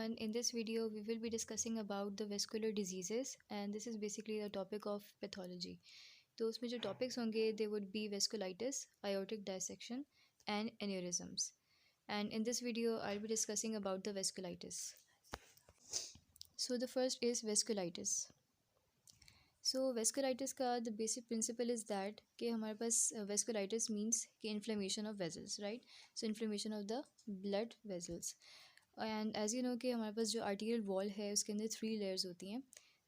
everyone. In this video, we will be discussing about the vascular diseases and this is basically the topic of pathology. तो उसमें जो topics होंगे they would be vasculitis, aortic dissection and aneurysms. And in this video, I'll be discussing about the vasculitis. So the first is vasculitis. So vasculitis का the basic principle is that कि हमारे पास vasculitis means कि inflammation of vessels, right? So inflammation of the blood vessels. And as you know कि हमारे पास जो arterial wall है उसके अंदर 3 लेयर्स होती हैं,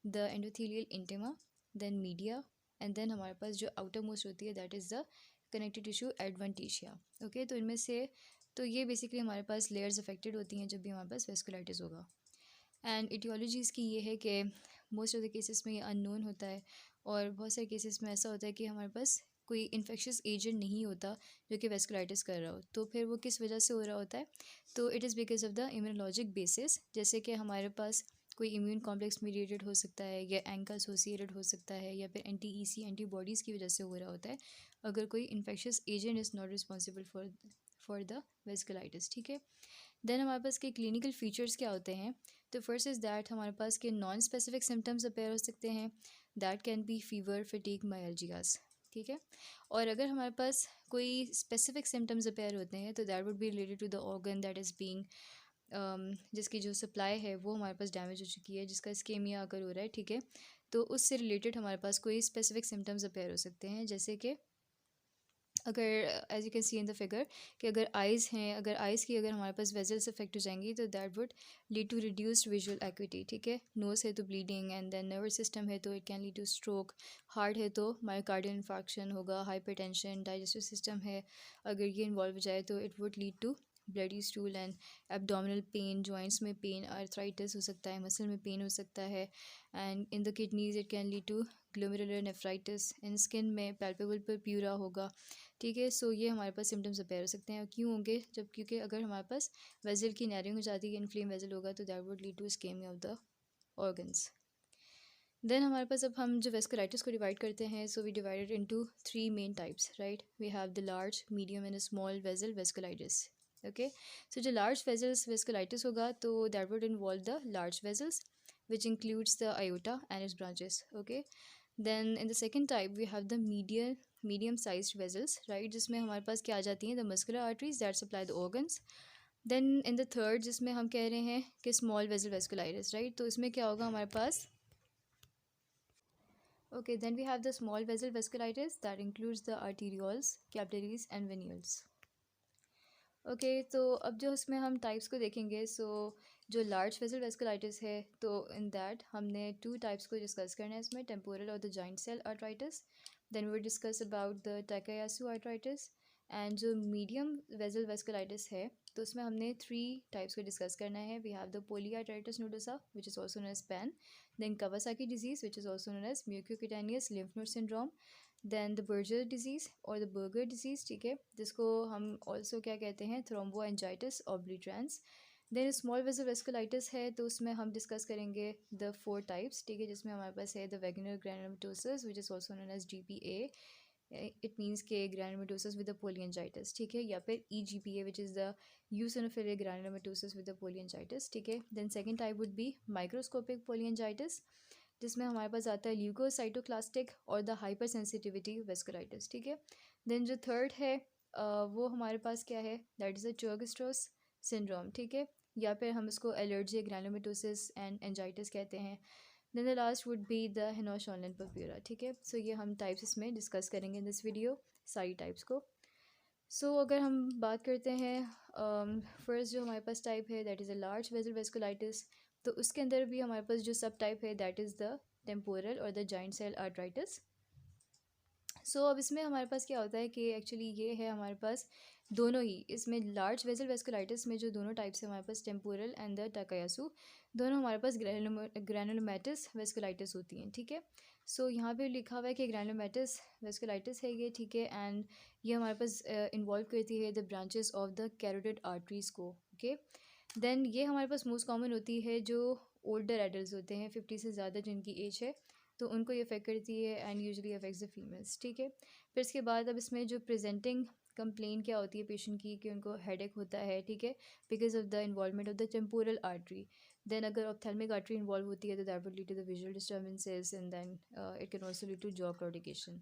the endothelial intima, then media and then हमारे पास जो आउटर मोस्ट होती है that is the connective tissue adventitia. Okay, तो इनमें से तो ये बेसिकली हमारे पास लेयर्स अफेक्टेड होती हैं जब भी हमारे पास वेस्कुलाइटिस होगा. एंड इटियोलॉजी इसकी ये है कि मोस्ट ऑफ द केसेस में ये अननोन होता है और बहुत सारे केसेस में ऐसा होता है कि हमारे पास कोई इन्फेक्शियस एजेंट नहीं होता जो कि वेस्कुलाइटिस कर रहा हो. तो फिर वो किस वजह से हो रहा होता है? तो it is because of the immunologic basis. जैसे कि हमारे पास कोई इम्यून कॉम्प्लेक्स मीडिएटेड हो सकता है या एंका एसोसिएटेड हो सकता है या फिर एंटी एंटीबॉडीज़ की वजह से हो रहा होता है अगर कोई infectious agent is not responsible for the vasculitis. ठीक है, देन हमारे पास के क्लिनिकल फीचर्स क्या होते हैं? तो फर्स्ट इज़ दैट हमारे पास के नॉन स्पेसिफिक सिम्टम्स अपेयर हो सकते हैं. That can be fever, fatigue, myalgias. ठीक है, और अगर हमारे पास कोई स्पेसिफिक सिम्टम्स अपेयर होते हैं तो that would be related to the organ that is being जिसकी जो सप्लाई है वो हमारे पास डैमेज हो चुकी है, जिसका स्केमिया अगर हो रहा है. ठीक है, तो उससे रिलेटेड हमारे पास कोई स्पेसिफिक सिम्टम्स अपेयर हो सकते हैं, जैसे कि अगर as you can see in the figure कि अगर आइज़ हैं, अगर आइज़ की अगर हमारे पास वेजल्स अफेक्ट हो जाएंगी तो that would lead to reduced visual acuity. ठीक है, नोज़ है तो bleeding and then nervous system है तो it can lead to stroke. Heart है तो मायोकार्डियल इन्फार्क्शन होगा, हाइपरटेंशन. डाइजेस्टिव सिस्टम है अगर ये इन्वॉल्व हो जाए तो it would lead to bloody stool and abdominal pain, joints में पेन, आर्थराइटिस हो सकता है, मसल में पेन हो सकता है. And in the kidneys it can lead to glomerular nephritis. In skin में पैल्पेबल पर प्यूरा होगा. ठीक है, सो ये हमारे पास सिम्टम्स अपेयर हो सकते हैं. क्यों होंगे? जब क्योंकि अगर हमारे पास वेजल की नैरिंग हो जाती है, इन्फ्लेम वेजल होगा तो that would lead to ischemia of the organs. Then हमारे पास अब हम जो वेस्कुलाइटिस को डिवाइड करते हैं, so we divided into 3 main types, right? We have the large, medium and small vessel vasculitis. Okay, so जो लार्ज वेजल्स वेस्कुलाइटिस होगा तो that would involve the large vessels which includes the aorta and its branches. Okay, then in the second type we have the medium sized vessels, right, जिसमें हमारे पास क्या आ जाती हैं, the muscular arteries that supply the organs. then in the third जिसमें हम कह रहे हैं कि small vessel vasculitis, right, तो इसमें क्या होगा हमारे पास? okay, then we have the small vessel vasculitis that includes the arterioles, capillaries and venules. Okay, तो अब जो इसमें हम टाइप्स को देखेंगे, सो जो लार्ज वेसल वेस्कुलाइटिस है तो इन दैट हमने 2 टाइप्स को डिस्कस करना है इसमें, टेम्पोरल और the giant cell arteritis. Then we discuss about the Takayasu arteritis. And जो मीडियम वेसल वेस्कुलाइटिस है तो उसमें हमने 3 टाइप्स को डिस्कस करना है. We have the polyarteritis nodosa which is also known as PAN, then Kawasaki disease which is also known as mucocutaneous lymph node syndrome, then the Buerger disease और the Buerger disease. ठीक है, जिसको हम also क्या कहते हैं, thromboangiitis obliterans. Then small vessel vasculitis है तो उसमें हम डिस्कस करेंगे द 4 टाइप्स. ठीक है, जिसमें हमारे पास है द वैगुलर granulomatosis which is also known as GPA. It means के ग्रैनुलोमेटोसिस विद द पोलियंजाइटिस. ठीक है, या फिर EGPA which is the eosinophilic granulomatosis with the polyangiitis. ठीक है, then second type would be microscopic polyangiitis जिसमें हमारे पास आता है ल्यूकोसाइटोक्लास्टिक और द हाइपर सेंसिटिविटी वेस्कुलाइटिस. ठीक है, देन जो थर्ड है वो हमारे पास क्या है, दैट इज़ अ चर्गस्ट्रोस सिंड्रोम. ठीक है, या फिर हम इसको एलर्जी, ग्रैनुलोमेटोसिस एंड एंजाइटिस कहते हैं. Then the last would be the Henoch Schonlein purpura. ठीक है, सो ये हम टाइप्स इसमें डिस्कस करेंगे इन दिस वीडियो, सारी टाइप्स को. सो अगर हम बात करते हैं फर्स्ट जो हमारे पास टाइप है that is a large vessel vasculitis, तो उसके अंदर भी हमारे पास जो सब टाइप है दैट इज़ द टेम्पोरल और द जॉइंट सेल आर्थराइटिस. सो अब इसमें हमारे पास क्या होता है कि एक्चुअली ये है हमारे पास दोनों ही, इसमें लार्ज वेसल वेस्कुलाइटिस में जो दोनों टाइप्स है हमारे पास टेम्पोरल एंड द टाकायासु, दोनों हमारे पास ग्रैनुलोमेटस वेस्कुलाइटिस होती हैं. ठीक है, सो यहाँ पे लिखा हुआ है कि ग्रैनुलोमेटस वेस्कुलाइटिस है ये. ठीक है, एंड ये हमारे पास इन्वॉल्व करती है the branches of the carotid arteries को. ओके, देन ये हमारे पास मोस्ट कॉमन होती है जो ओल्डर एडल्ट होते हैं 50 से ज़्यादा जिनकी एज है, तो उनको ये अफेक्ट करती है and usually affects the females. ठीक है, फिर इसके बाद अब इसमें जो प्रेजेंटिंग कंप्लेन क्या होती है पेशेंट की कि उनको हेडेक होता है, ठीक है, because of the involvement of the temporal artery. Then अगर ऑप्थेल्मिक आर्टरी इन्वॉल्व होती है तो that would lead to the visual disturbances and then it can also lead to jaw claudication.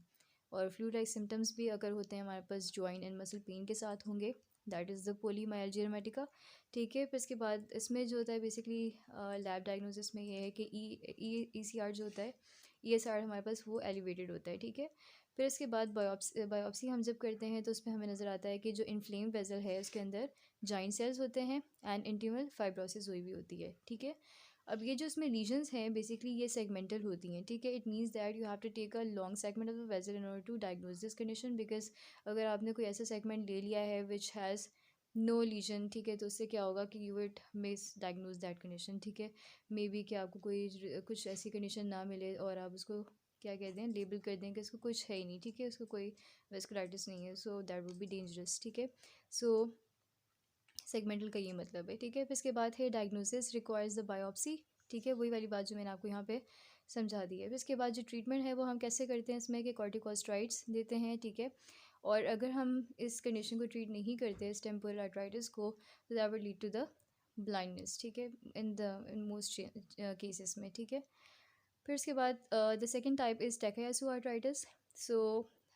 और फ्लू लाइक सिम्टम्स भी अगर होते हैं हमारे पास जॉइंट एंड मसल पेन के साथ होंगे, that is the polymyalgia rheumatica, ठीक है। फिर इसके बाद इसमें जो होता है बेसिकली लैब डायग्नोसिस में ये है कि ई सी आर जो होता है, ई एस आर हमारे पास वो एलिवेटेड होता है, ठीक है। फिर इसके बाद बायोप्सी हम जब करते हैं तो उसमें हमें नज़र आता है कि जो इन्फ्लेम वेजल है उसके अंदर जाइंट सेल्स होते हैं एंड इंटीमल फाइब्रोसिस हुई भी होती है, ठीक है। अब ये जो इसमें लीजन्स हैं बेसिकली ये सेगमेंटल होती हैं, ठीक है। It means that you have to take a long segment of the vessel in order to diagnose this condition, because अगर आपने कोई ऐसा सेगमेंट ले लिया है विच हैज़ नो लीजन, ठीक है, तो उससे क्या होगा कि you would misdiagnose that condition, ठीक है। मे बी कि आपको कोई कुछ ऐसी कंडीशन ना मिले और आप उसको क्या कहते हैं लेबल कर दें कि उसको कुछ है ही नहीं, ठीक है, उसको कोई वेस्कुलाइटिस नहीं है, so that would be dangerous, ठीक है। सो सेगमेंटल का ये मतलब है, ठीक है। फिर इसके बाद है डायग्नोसिस रिक्वायर्स द बायोप्सी, ठीक है, वही वाली बात जो मैंने आपको यहाँ पे समझा दी है। फिर इसके बाद जो ट्रीटमेंट है वो हम कैसे करते हैं इसमें कि कॉर्टिकोस्टेरॉइड्स देते हैं, ठीक है। और अगर हम इस कंडीशन को ट्रीट नहीं करते इस टेम्पोरल आर्थराइटिस को तो that would lead to the blindness, ठीक है, इन मोस्ट केसेस में, ठीक है। फिर उसके बाद the second type is Takayasu arthritis. So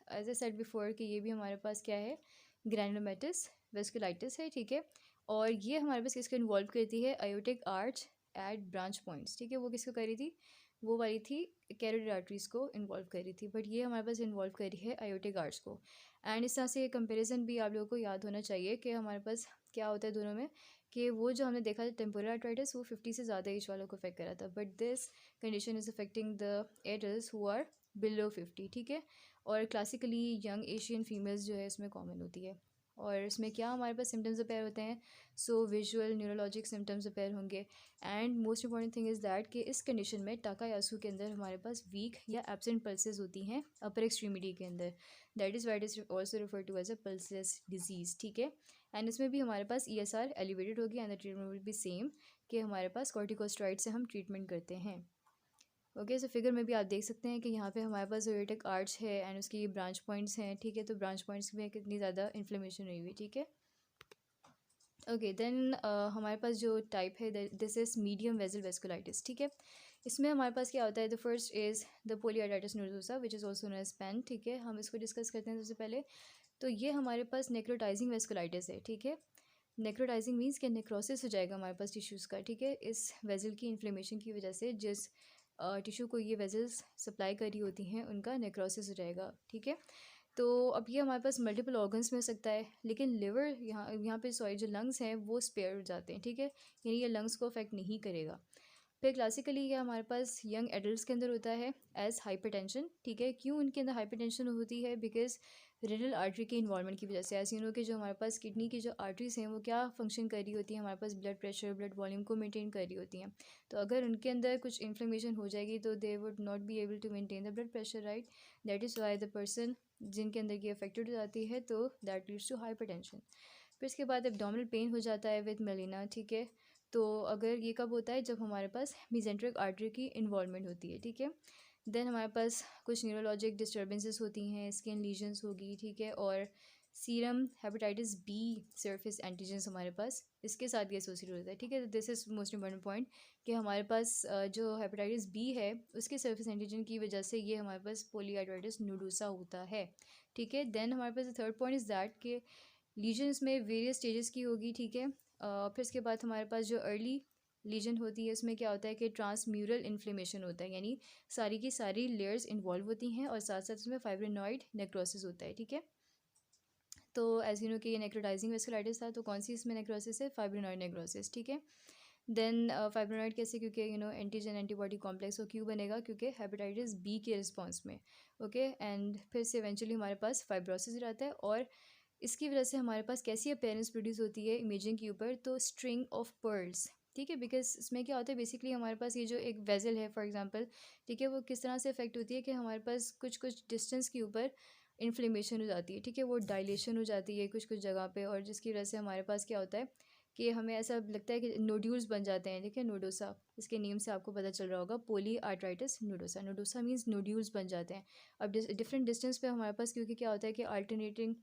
as a said before कि ये भी हमारे पास क्या है, ग्रैनुलोमैटस वेस्कुलाइटिस है, ठीक है। और ये हमारे पास किसको इन्वॉल्व करती है, aortic arch at branch points, ठीक है। वो किसको करी थी, वो वाली थी कैरोटिड आर्टरीज को इन्वॉल्व करी थी, बट ये हमारे पास इन्वॉल्व करी है आयोटिक आर्च को। एंड इस तरह से कंपैरिजन भी आप लोगों को याद होना चाहिए कि हमारे पास क्या होता है दोनों में, कि वो जो हमने देखा था टेम्पोरल आर्थराइटिस वो 50 से ज़्यादा एज वालों को अफेक्ट करा था, but this condition is affecting the adult who are below 50, ठीक है। और क्लासिकली यंग एशियन फीमेल्स जो है इसमें कॉमन होती है। और इसमें क्या हमारे पास सिम्टम्स अपेयर होते हैं, so visual neurologic symptoms appear होंगे। And most important thing is that कि इस कंडीशन में टाकायासु के अंदर हमारे पास वीक या एब्सेंट पल्सेस होती हैं अपर एक्सट्रीमिटी के अंदर, that is why it is also refer to as a pulseless disease, ठीक है। एंड इसमें भी हमारे पास ई एस आर एलिवेटेड होगी and the treatment will be same, कि हमारे पास कॉर्टिकोस्टेरॉइड से हम ट्रीटमेंट करते हैं। ओके, सो फिगर में भी आप देख सकते हैं कि यहाँ पे हमारे पास एओर्टिक आर्च है एंड उसकी ब्रांच पॉइंट्स हैं, ठीक है। तो ब्रांच पॉइंट्स में कितनी ज़्यादा इन्फ्लेमेशन हुई हुई, ठीक है। ओके देन हमारे पास जो टाइप है this is medium vessel vasculitis, ठीक है। इसमें हमारे पास क्या होता है, the first is the polyarteritis nodosa which is also known as PAN, ठीक है। हम इसको डिस्कस करते हैं सबसे पहले। तो ये हमारे पास नेक्रोटाइजिंग वेस्कुलाइटिस है, ठीक है। नेक्रोटाइजिंग मीन्स कि नेक्रोसिस हो जाएगा हमारे पास टिश्यूज़ का, ठीक है, इस वेजल की इन्फ्लेमेशन की वजह से जिस टिश्यू को ये वेजल्स सप्लाई करी होती हैं उनका नेक्रोसिस हो जाएगा, ठीक है। तो अब ये हमारे पास मल्टीपल ऑर्गन्स में हो सकता है, लेकिन लिवर यहाँ पे सॉरी जो लंग्स हैं वो स्पेयर हो जाते हैं, ठीक है, यानी ये लंग्स को अफेक्ट नहीं करेगा। फिर क्लासिकली ये हमारे पास यंग एडल्ट्स के अंदर होता है एज हाइपरटेंशन, ठीक है। क्यों उनके अंदर हाइपरटेंशन होती है, बिकॉज रेनल आर्टरी के इन्वॉल्वमेंट की वजह से। ऐसे यूँ कि जो हमारे पास किडनी की जो आर्टरीज हैं वो क्या फंक्शन कर रही होती हैं, हमारे पास ब्लड प्रेशर ब्लड वॉल्यूम को मेंटेन कर रही होती हैं। तो अगर उनके अंदर कुछ इन्फ्लेमेशन हो जाएगी तो they would not be able to maintain the blood pressure, right. That is why the person जिनके अंदर ये अफेक्टेड हो जाती है तो दैट लीड्स टू हाइपरटेंशन। फिर इसके बाद एब्डोमिनल पेन हो जाता है विद मेलिना, ठीक है। तो अगर ये कब होता है, जब हमारे पास मेसेंट्रिक आर्टरी की इन्वॉल्वमेंट होती है, ठीक है। देन हमारे पास कुछ न्यूरोलॉजिक डिस्टर्बेंसेस होती हैं, स्किन लीजन्स होगी, ठीक है। और serum hepatitis B surface antigens हमारे पास इसके साथ ये एसोसिएट होता है, ठीक है। This is most important point कि हमारे पास जो हेपेटाइटिस बी है उसके सरफेस एंटीजन की वजह से ये हमारे पास पोलीआर्टराइटिस नोडोसा होता है, ठीक है। देन हमारे पास थर्ड पॉइंट इज़ दैट कि लीजन्स में वेरियस स्टेजेस की होगी, ठीक है। फिर इसके बाद हमारे पास जो अर्ली लीजन होती है उसमें क्या होता है कि ट्रांसम्यूरल इन्फ्लेमेशन होता है, यानी सारी की सारी लेयर्स इन्वॉल्व होती हैं और साथ साथ उसमें फाइब्रिनॉइड नेक्रोसिस होता है, ठीक है। तो एज यू नो कि ये नेक्रोटाइजिंग वेस्कुलाइटिस था, तो कौन सी इसमें नेक्रोसिस है, फाइब्रिनॉइड नेक्रोसिस, ठीक है। देन फाइब्रिनॉइड कैसे, क्योंकि एंटीजन एंटीबॉडी कॉम्प्लेक्स वो क्यों बनेगा, क्योंकि हेपेटाइटिस बी के रिस्पॉन्स में, ओके। एंड फिर से इवेंचुअली हमारे पास फाइब्रोसिस रहता है और इसकी वजह से हमारे पास कैसी अपेयरेंस प्रोड्यूस होती है इमेजिंग के ऊपर, तो स्ट्रिंग ऑफ पर्ल्स, ठीक है। बिकॉज इसमें क्या होता है बेसिकली हमारे पास ये जो एक वेजल है फॉर एग्जांपल, ठीक है, वो किस तरह से अफेक्ट होती है कि हमारे पास कुछ कुछ डिस्टेंस के ऊपर इन्फ्लेमेशन हो जाती है, ठीक है, वो डायलेशन हो जाती है कुछ कुछ जगह पे, और जिसकी वजह से हमारे पास क्या होता है कि हमें ऐसा लगता है कि नोड्यूल्स बन जाते हैं, ठीक है। नोडोसा इसके नेम से आपको पता चल रहा होगा, polyarteritis nodosa, nodosa means nodules बन जाते हैं। अब डिफरेंट डिस्टेंस पे हमारे पास क्योंकि क्या होता है कि अल्टरनेटिंग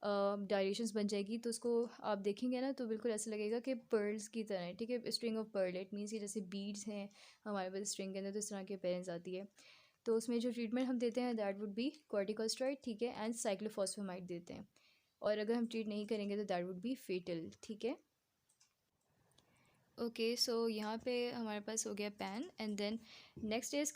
डायलेशंस बन जाएगी। तो उसको आप देखेंगे ना तो बिल्कुल ऐसा लगेगा कि पर्ल्स की तरह है, ठीक है, string of pearl. It means कि जैसे बीड्स हैं हमारे पास स्ट्रिंग के अंदर, तो इस तरह की अपीयरेंस आती है। तो उसमें जो ट्रीटमेंट हम देते हैं दैट वुड बी कॉर्टिकोस्टेरॉइड, ठीक है, एंड साइक्लोफॉस्फेमाइड देते हैं। और अगर हम ट्रीट नहीं करेंगे तो दैट वुड बी फेटल, ठीक है। ओके, सो यहाँ पे हमारे पास हो गया pan, and then next is